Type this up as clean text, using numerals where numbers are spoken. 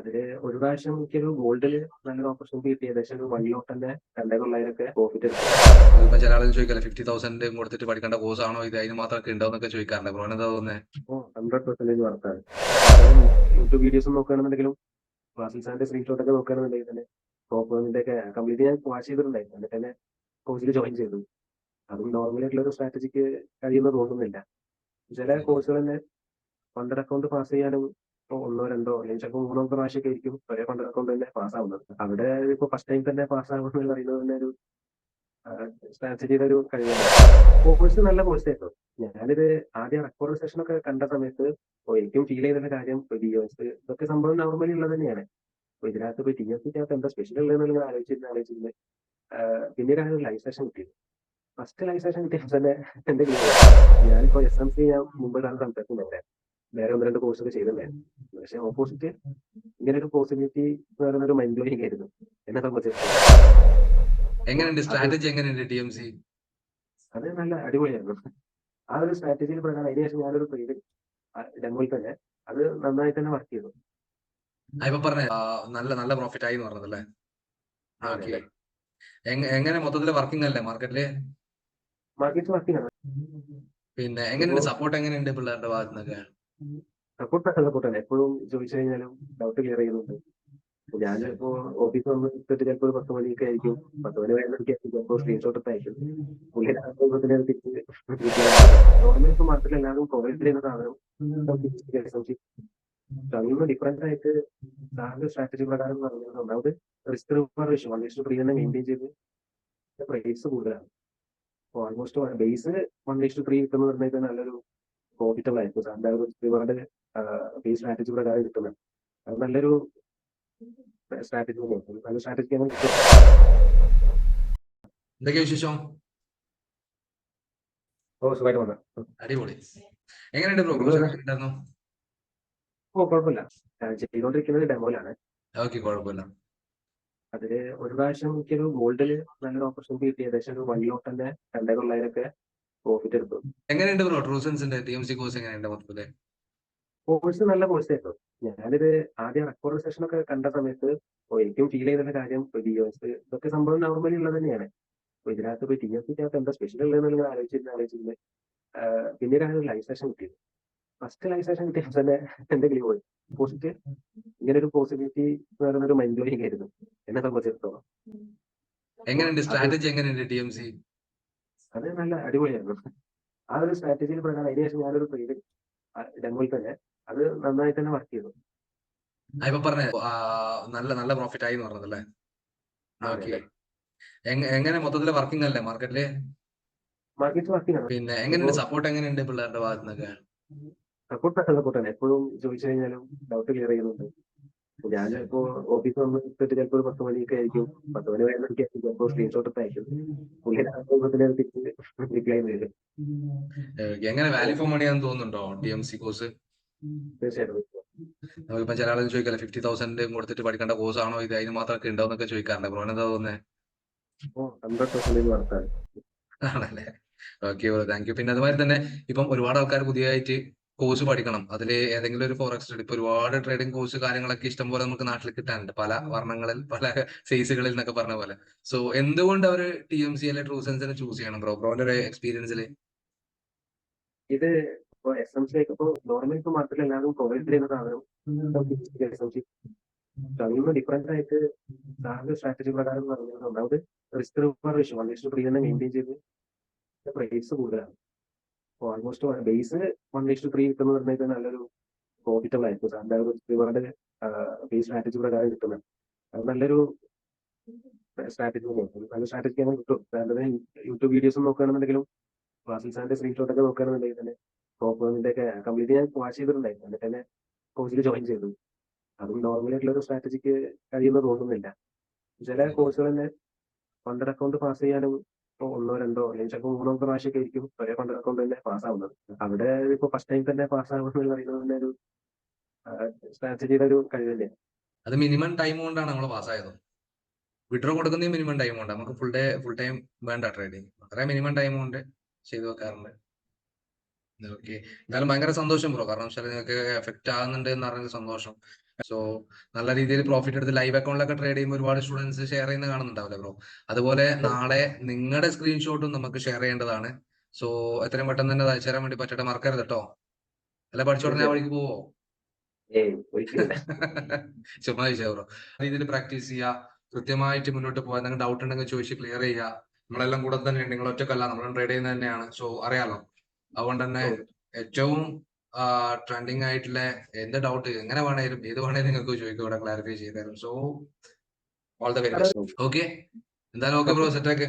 അതില് ഒരു പ്രാവശ്യം എനിക്കൊരു ഗോൾഡില് നല്ലൊരു ഓപ്പർച്യൂണിറ്റി കിട്ടി. ഏകദേശം ഒരു 1 ലോട്ട് തന്നെ 2,900 പ്രോഫിറ്റ് എടുത്തു. ഇപ്പൊ ചില ആളുകൾ ചോദിക്കല്ലേ 50,000 കൊടുത്തിട്ട് പഠിക്കേണ്ട കോഴ്സ് ആണോ ഇത്, അതിന് മാത്രമൊക്കെ ഉണ്ടോന്നൊക്കെ ചോദിക്കാറുണ്ട്. ബ്രോ എന്താ തോന്നുന്നത്? അപ്പോൾ 100% വർത്താണ്. യൂട്യൂബ് വീഡിയോസ് നോക്കുകയാണെന്നുണ്ടെങ്കിലും ക്ലാസ്സിൽ സാറിന്റെ സ്ക്രീൻഷോട്ട് ഒക്കെ നോക്കുകയാണെന്നുണ്ടെങ്കിൽ തന്നെ ടോപ്പ് ഒക്കെ കംപ്ലീറ്റ് ഞാൻ വാച്ച് ചെയ്തിട്ടുണ്ടായിരുന്നു. എന്നിട്ട് തന്നെ കോഴ്സിൽ ജോയിൻ ചെയ്തു. അതും നോർമൽ ആയിട്ടുള്ള ഒരു സ്ട്രാറ്റജിക്ക് കഴിയുമെന്ന് തോന്നുന്നില്ല. ചില കോഴ്സുകൾ തന്നെ ഫണ്ടഡ് അക്കൗണ്ട് പാസ് ചെയ്യാനും ഇപ്പൊ ഒന്നോ രണ്ടോ അല്ലെങ്കിൽ ചിലപ്പോൾ മൂന്നോ പ്രാവശ്യമൊക്കെ ആയിരിക്കും ഒരേ ഫണ്ടഡ് അക്കൗണ്ട് തന്നെ പാസ്സാവുന്നത്. അവിടെ ഇപ്പൊ ഫസ്റ്റ് ടൈം തന്നെ പാസ്സാകുന്നത് എന്ന് പറയുന്നത് തന്നെ ഒരു സ്ട്രാറ്റജിയുടെ ഒരു കഴിവാണ്. കോഴ്സ് നല്ല കോഴ്സായിരുന്നു. ഞാനിത് ആദ്യം റെക്കോർഡ് സെഷൻ ഒക്കെ കണ്ട സമയത്ത് എനിക്കും ഫീൽ ചെയ്തിട്ടുള്ള കാര്യം DOS ഇതൊക്കെ സംഭവം നോർമലി ഉള്ളത് തന്നെയാണ്. അപ്പൊ ഇതിനകത്ത് പോയി TFCക്കകത്ത് എന്താ സ്പെഷ്യൽ ഉള്ളതെന്ന് ആലോചിച്ചിരുന്നു. പിന്നീടാണ് ഒരു ലൈവ് സെഷൻ കിട്ടിയത്. ഫസ്റ്റ് ലൈവ് സെഷൻ കിട്ടിയപ്പോൾ തന്നെ എന്റെ ഞാനിപ്പോ SMC ഞാൻ മുമ്പ് സംസാരിക്കുന്നുണ്ടായിരുന്നു. വേറെ ഒന്ന് രണ്ട് കോഴ്സ് ഒക്കെ ചെയ്തിട്ടുണ്ടായിരുന്നു. പക്ഷെ ഓപ്പോസിറ്റ് ഇങ്ങനെ ഒരു പോസിബിലിറ്റി ഒരു മൈൻഡ് ബ്ലോയിങ് ആയിരുന്നു എന്നെ സംബന്ധിച്ചിടത്തോളം. എങ്ങനെയുണ്ട് സ്ട്രാറ്റജി, എങ്ങനെയുണ്ട് TMC? അത് നല്ല അടിപൊളിയായിരുന്നു. ആ ഒരു സ്ട്രാറ്റജിയിൽ പ്രകാരം അതിനുശേഷം ഞാനൊരു ട്രേഡ് ഡെമോയിൽ തന്നെ അത് നന്നായി തന്നെ വർക്ക് ചെയ്തു. ഇപ്പൊ പറഞ്ഞ നല്ല നല്ല പ്രോഫിറ്റ് ആയി എന്ന് പറഞ്ഞതല്ലേ? അതെ ഓക്കെ. അതെ. എങ്ങനെ മൊത്തത്തില് വർക്കിംഗ് അല്ലേ മാർക്കറ്റില്? മാർക്കറ്റ് വർക്കിംഗ് ആണ്. പിന്നെ ഇപ്പോ എങ്ങനെയുണ്ട് സപ്പോർട്ട്, എങ്ങനെയുണ്ട് പിള്ളേരുടെ ഭാഗത്തു നിന്നൊക്കെ? സപ്പോർട്ട് തന്നെ എപ്പോഴും ചോദിച്ചു കഴിഞ്ഞാലും ഡൗട്ട് ക്ലിയർ ചെയ്യുന്നുണ്ട്. ഞാൻ ചിലപ്പോ ഓഫീസിൽ വന്നിട്ട് ചിലപ്പോൾ ഒരു 10 മണിയൊക്കെ ആയിരിക്കും. 10 മണി കഴിഞ്ഞൊക്കെ ചിലപ്പോൾ സ്ക്രീൻഷോട്ട് ഒക്കെ അയക്കും. പുള്ളിയുടെ നോർമലി ഇപ്പൊ മാർക്കറ്റിൽ എല്ലാവരും പ്രൊവൈഡ് ചെയ്യുന്ന സാധനം അതിന് ഡിഫറൻസ് ആയിട്ട് സാറിന്റെ സ്ട്രാറ്റജി പ്രകാരം എന്ന് പറഞ്ഞാൽ ഒന്നാമത് റിസ്ക് റിവാർഡ് റേഷ്യോ 1:3 തന്നെ മെയിൻറ്റെയിൻ ചെയ്ത് പ്രൈസ് കൂടുതലാണ്. അപ്പോൾ ഓൾമോസ്റ്റ് ബേസ് 1:3 കിട്ടുന്ന പറഞ്ഞാൽ നല്ലൊരു പ്രോഫിറ്റബിൾ ആയിരിക്കും. സാറിന്റെ റിസ്ക് റിവാർഡ് ബേസ് സ്ട്രാറ്റജി പ്രകാരം കിട്ടുന്നത് അത് നല്ലൊരു സ്ട്രാറ്റജി നല്ല സ്ട്രാറ്റജി ആണ് കിട്ടും. എന്തൊക്കെയാ വിശേഷം? സുഖമായിട്ട് വന്ന അടിപൊളി. എങ്ങനെയുണ്ട് ബ്രോ? കോഴ്സ് ഉണ്ടായിരുന്നു? കുഴപ്പമില്ല. ചെയ്തുകൊണ്ടിരിക്കുന്നത് ഡെമോയിലാണ്. ഓക്കെ, കുഴപ്പമില്ല. അതില് ഒരു പ്രാവശ്യം എനിക്കൊരു ഗോൾഡില് നല്ലൊരു ഓപ്പർച്യൂണിറ്റി കിട്ടി. ഏകദേശം ഒരു 1 ലോട്ട് തന്നെ 2,900 പ്രോഫിറ്റ് എടുത്തു. എങ്ങനെയുണ്ട് ബ്രോ ട്രൂസൻസിന്റെ TMC കോഴ്സ് എങ്ങനെയുണ്ട് മൊത്തത്തില്? കോഴ്സ് നല്ല കോഴ്സായിരുന്നു. ഞാനിത് ആദ്യം റെക്കോർഡ് സെഷൻ ഒക്കെ കണ്ട സമയത്ത് എനിക്കും ഫീൽ ചെയ്തിട്ടുള്ള കാര്യം DOS ഇതൊക്കെ സംഭവം നോർമലി ഉള്ളത് തന്നെയാണ്. അപ്പൊ ഇതിനകത്ത് പോയി TFCക്കകത്ത് എന്താ സ്പെഷ്യൽ ഉള്ളതെന്ന് ആലോചിച്ചിരുന്നു. പിന്നീടാണ് ഒരു ലൈവ് സെഷൻ കിട്ടിയത്. ഫസ്റ്റ് ലൈവ് സെഷൻ കിട്ടിയപ്പോൾ തന്നെ എന്റെ കിളി പോയി. പോസിറ്റ് ഇങ്ങനെ ഒരു പോസിബിലിറ്റി ഒരു മൈൻഡ് ബ്ലോയിങ് ആയിരുന്നു എന്നെ സംബന്ധിച്ചിടത്തോളം. എങ്ങനെയുണ്ട് സ്ട്രാറ്റജി, എങ്ങനെയുണ്ട് TMC? അത് നല്ല അടിപൊളിയായിരുന്നു. ആ ഒരു സ്ട്രാറ്റജിയിൽ പ്രകാരം അതിനുശേഷം ഞാനൊരു ട്രേഡ് ഡെമോയിൽ തന്നെ അത് നന്നായി തന്നെ വർക്ക് ചെയ്തു. ഇപ്പൊ പറഞ്ഞ നല്ല നല്ല പ്രോഫിറ്റ് ആയി എന്ന് പറഞ്ഞതല്ലേ? അതെ ഓക്കെ. അതെ. എങ്ങനെ മൊത്തത്തില് വർക്കിംഗ് അല്ലേ മാർക്കറ്റില്? മാർക്കറ്റ് വർക്കിംഗ് ആണ്. പിന്നെ ഇപ്പോ എങ്ങനെയുണ്ട് സപ്പോർട്ട്, എങ്ങനെയുണ്ട് പിള്ളേരുടെ ഭാഗത്തു നിന്നൊക്കെ? സപ്പോർട്ട് തന്നെ എപ്പോഴും ചോദിച്ചു കഴിഞ്ഞാലും ഡൗട്ട് ക്ലിയർ ചെയ്യുന്നുണ്ട്. ഞാൻ ചിലപ്പോ ഓഫീസിൽ വന്നിട്ട് ചിലപ്പോൾ ഒരു 10 മണിയൊക്കെ ആയിരിക്കും. 10 മണി കഴിഞ്ഞൊക്കെ ചിലപ്പോൾ സ്ക്രീൻഷോട്ട് ഒക്കെ അയക്കും. പുള്ളിയുടെ തിരിച്ച് റിപ്ലൈ ചെയ്തു. എങ്ങനെ വാല്യൂ ഫോർ മണി ആണെന്ന് തോന്നുന്നുണ്ടോ TMC കോഴ്സ്? തീർച്ചയായിട്ടും. ഇപ്പൊ ചില ആളുകൾ ചോദിക്കല്ലേ 50,000 കൊടുത്തിട്ട് പഠിക്കേണ്ട കോഴ്സ് ആണോ ഇത്, അതിന് മാത്രമൊക്കെ ഉണ്ടോന്നൊക്കെ ചോദിക്കാറുണ്ട്. ബ്രോ എന്താ തോന്നുന്നത്? 100% വർത്താണ്. ആണല്ലേ? Okay bro, thank you. പിന്നെ അതുമാതിരി തന്നെ ഇപ്പം ഒരുപാട് ആൾക്കാർ പുതിയതായിട്ട് കോഴ്സ് പഠിക്കണം. അതിൽ ഏതെങ്കിലും ഒരു ഫോറക്സ് ട്രേഡ്, ഇപ്പൊ ഒരുപാട് ട്രേഡിംഗ് കോഴ്സ് കാര്യങ്ങളൊക്കെ ഇഷ്ടംപോലെ നമുക്ക് നാട്ടിൽ കിട്ടാനുണ്ട്. പല വർണ്ണങ്ങളിൽ പല സൈസുകളിൽ എന്നൊക്കെ പറഞ്ഞ പോലെ. സോ എന്തുകൊണ്ട് അവർ TMC അല്ലെ ട്രൂസെൻസിനെ ചൂസ് ചെയ്യണം ബ്രോ? ബ്രോന്റെ ഒരു എക്സ്പീരിയൻസിൽ. ഇത് ഇപ്പൊ SMC ഒക്കെ ഇപ്പൊ നോർമലി ഇപ്പൊ മാർക്കറ്റിൽ എല്ലാവരും പ്രൊവൈഡ് ചെയ്യുന്ന സാധനം SMC അതിന് ഡിഫറൻസ് ആയിട്ട് സാറിന്റെ സ്ട്രാറ്റജി പ്രകാരം എന്ന് പറഞ്ഞാൽ ഒന്നാമത് റിസ്ക് റിവാർഡ് റേഷ്യോ 1:3 തന്നെ മെയിൻറ്റെയിൻ ചെയ്ത് പ്രൈസ് കൂടുതലാണ്. ഓൾമോസ്റ്റ് ബേസ് 1:3 കിട്ടുന്ന പറഞ്ഞാൽ നല്ലൊരു പ്രോഫിറ്റബിൾ ആയിരിക്കും. സാറിന്റെ റിസ്ക് റിവാർഡ് ബേസ് സ്ട്രാറ്റജി പ്രകാരം കിട്ടുന്നത് അത് നല്ലൊരു സ്ട്രാറ്റജി നല്ല സ്ട്രാറ്റജി അങ്ങനെ കിട്ടും. സാറിന്റെ യൂട്യൂബ് വീഡിയോസ് നോക്കുകയാണെന്നുണ്ടെങ്കിലും ക്ലാസ്സിൽ സാറിന്റെ സ്ക്രീൻഷോട്ട് ഒക്കെ നോക്കുകയാണെന്നുണ്ടെങ്കിൽ തന്നെ ടോപ്പ് ഒക്കെ കംപ്ലീറ്റ് ഞാൻ വാച്ച് ചെയ്തിട്ടുണ്ടായിരുന്നു. എന്നിട്ട് തന്നെ കോഴ്സിൽ ജോയിൻ ചെയ്തു. അതും നോർമലി ആയിട്ടുള്ള ഒരു സ്ട്രാറ്റജിക്ക് കഴിയുമെന്ന് തോന്നുന്നില്ല. ചില കോഴ്സുകൾ തന്നെ ഫണ്ടഡ് അക്കൗണ്ട് പാസ് ചെയ്യാനും ഇപ്പൊ ഒന്നോ രണ്ടോ അല്ലെങ്കിൽ ചിലപ്പോൾ മൂന്നോ പ്രാവശ്യമൊക്കെ ആയിരിക്കും ഒരേ ഫണ്ടഡ് അക്കൗണ്ട് തന്നെ പാസ്സാവുന്നത്. അവിടെ ഇപ്പൊ ഫസ്റ്റ് ടൈം തന്നെ പാസ്സാകുന്നത് എന്ന് പറയുന്നത് തന്നെ ഒരു സ്ട്രാറ്റജിയുടെ ഒരു കഴിവ് തന്നെയാണ്. അത് മിനിമം ടൈം കൊണ്ടാണ് നമ്മൾ പാസ്സായത്. വിഡ്രോ കൊടുക്കുന്ന മിനിമം ടൈം കൊണ്ട്, നമുക്ക് ഫുൾ ടൈം വേണ്ട ട്രേഡിങ്. അത്രയും മിനിമം ടൈം കൊണ്ട് ചെയ്തു വെക്കാറുണ്ട്. ഓക്കെ, എന്തായാലും ഭയങ്കര സന്തോഷം ബ്രോ. കാരണം വെച്ചാൽ നിങ്ങൾക്ക് എഫക്റ്റ് ആകുന്നുണ്ട് എന്ന് അറിഞ്ഞ സന്തോഷം. സോ നല്ല രീതിയിൽ പ്രോഫിറ്റ് എടുത്ത് ലൈവ് അക്കൗണ്ടിലൊക്കെ ട്രേഡ് ചെയ്യുമ്പോൾ ഒരുപാട് സ്റ്റുഡൻസ് ഷെയർ ചെയ്യുന്ന കാണുന്നുണ്ടാവില്ലേ ബ്രോ? അതുപോലെ നാളെ നിങ്ങളുടെ സ്ക്രീൻഷോട്ടും നമുക്ക് ഷെയർ ചെയ്യേണ്ടതാണ്. സോ എത്രയും പെട്ടെന്ന് തന്നെ അത് അയച്ചു തരാൻ വേണ്ടി പറ്റട്ടെ, മറക്കരുത് കേട്ടോ. അല്ല പഠിച്ചോടനെ ആ വഴിക്ക് പോവോ? ഒരിക്കലില്ല. ചുമ്മാ ചോദിച്ചാ ബ്രോ. രീതിയിൽ പ്രാക്ടീസ് ചെയ്യുക, കൃത്യമായിട്ട് മുന്നോട്ട് പോകാൻ. എന്തെങ്കിലും ഡൗട്ട് ഉണ്ടെങ്കിൽ ചോദിച്ച് ക്ലിയർ ചെയ്യുക. നമ്മളെല്ലാം കൂടെ തന്നെ ഉണ്ട്, നിങ്ങൾ ഒറ്റക്കല്ല, നമ്മളും ട്രേഡ് ചെയ്യുന്നത് തന്നെയാണ്. സോ അറിയാലോ, അതുകൊണ്ട് തന്നെ ഏറ്റവും ട്രെൻഡിങ് ആയിട്ടുള്ള എന്ത് ഡൗട്ട് എങ്ങനെ വേണേലും ഏത് വേണേലും നിങ്ങൾക്ക് ചോദിക്കും, ഇവിടെ ക്ലാരിഫൈ ചെയ്ത് തരും. So all the very best. Okay, എന്തായാലും ഓക്കെ ബ്രോ, സെറ്റ് ആക്ക്.